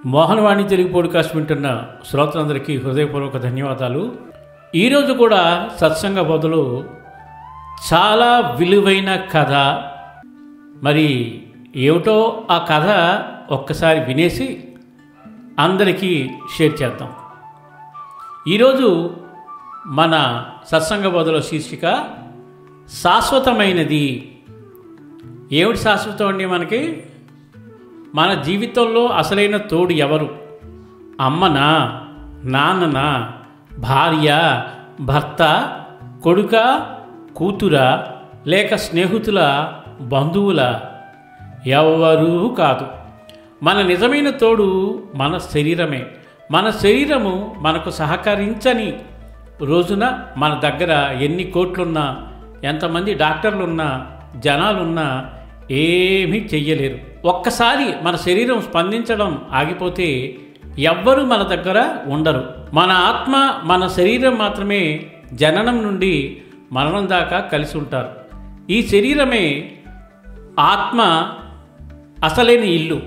Mohanavani Telugu podcast వింటున్న శ్రోతలందరికీ హృదయపూర్వక ధన్యవాదాలు. ఈరోజు కూడా సత్సంగ బదులు చాలా విలువైన కథ. మరి ఏమిటో ఆ కథ ఒక్కసారి వినేసి అందరికీ షేర్ చేద్దాం. ఈరోజు మన సత్సంగ బదుల శీర్షిక శాశ్వతమైనది. ఏమిటి శాశ్వతం అండి? మనకి మన జీవితంలో అసలైన తోడు ఎవరు? అమ్మనా, నాన్ననా, భార్య, భర్త, కొడుక, కూతురా, లేక స్నేహితుల, బంధువుల? ఎవరూ కాదు. మన నిజమైన తోడు మన శరీరమే. మన శరీరము మనకు సహకరించని రోజున మన దగ్గర ఎన్ని కోట్లున్నా, ఎంతమంది డాక్టర్లున్నా, జనాలున్నా ఏమీ చెయ్యలేరు. ఒక్కసారి మన శరీరం స్పందించడం ఆగిపోతే ఎవ్వరూ మన దగ్గర ఉండరు. మన ఆత్మ, మన శరీరం మాత్రమే జననం నుండి మరణం దాకా కలిసి ఉంటారు. ఈ శరీరమే ఆత్మ అసలైన ఇల్లు.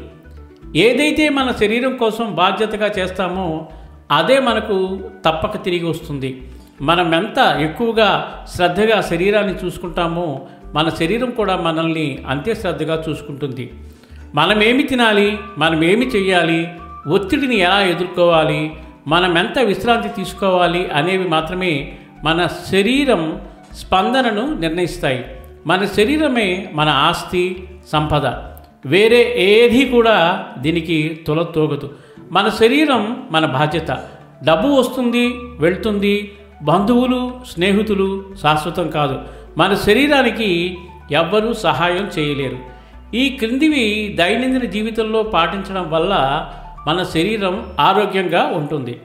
ఏదైతే మన శరీరం కోసం బాధ్యతగా చేస్తామో అదే మనకు తప్పక తిరిగి వస్తుంది. మనం ఎంత ఎక్కువగా శ్రద్ధగా శరీరాన్ని చూసుకుంటామో మన శరీరం కూడా మనల్ని అంతే శ్రద్ధగా చూసుకుంటుంది. మనమేమి తినాలి, మనమేమి చెయ్యాలి, ఒత్తిడిని ఎలా ఎదుర్కోవాలి, మనం ఎంత విశ్రాంతి తీసుకోవాలి అనేవి మాత్రమే మన శరీరం స్పందనను నిర్ణయిస్తాయి. మన శరీరమే మన ఆస్తి, సంపద. వేరే ఏది కూడా దీనికి తొలతూగదు. మన శరీరం మన బాధ్యత. డబ్బు వస్తుంది, వెళ్తుంది. బంధువులు, స్నేహితులు శాశ్వతం కాదు. మన శరీరానికి ఎవ్వరూ సహాయం చేయలేరు. ఈ క్రిందివి దైనందిన జీవితంలో పాటించడం వల్ల మన శరీరం ఆరోగ్యంగా ఉంటుంది.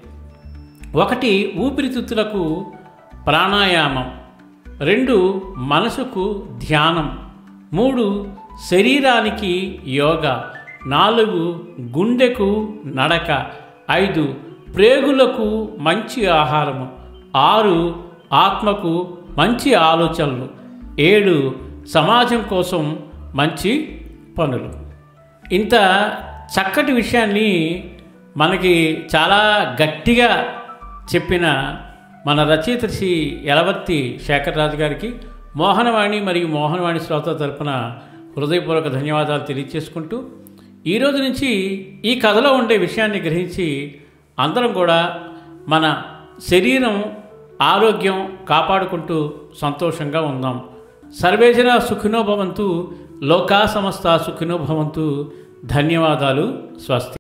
1. ఊపిరితిత్తులకు ప్రాణాయామం. 2. మనసుకు ధ్యానం. 3. శరీరానికి యోగా. 4. గుండెకు నడక. 5. ప్రేగులకు మంచి ఆహారము. 6. ఆత్మకు మంచి ఆలోచనలు. 7. సమాజం కోసం మంచి పనులు. ఇంత చక్కటి విషయాన్ని మనకి చాలా గట్టిగా చెప్పిన మన రచయిత శ్రీ యలవర్తి శేఖర్ రాజు గారికి మోహనవాణి మరియు మోహనవాణి శ్రోత తరపున హృదయపూర్వక ధన్యవాదాలు తెలియచేసుకుంటూ, ఈరోజు నుంచి ఈ కథలో ఉండే విషయాన్ని గ్రహించి అందరం కూడా మన శరీరం ఆరోగ్యం కాపాడుకుంటూ సంతోషంగా ఉందాం. సర్వేజన సుఖినో భవంతు, లోకా సమస్త సుఖినో భవంతు. ధన్యవాదాలు. స్వస్తి.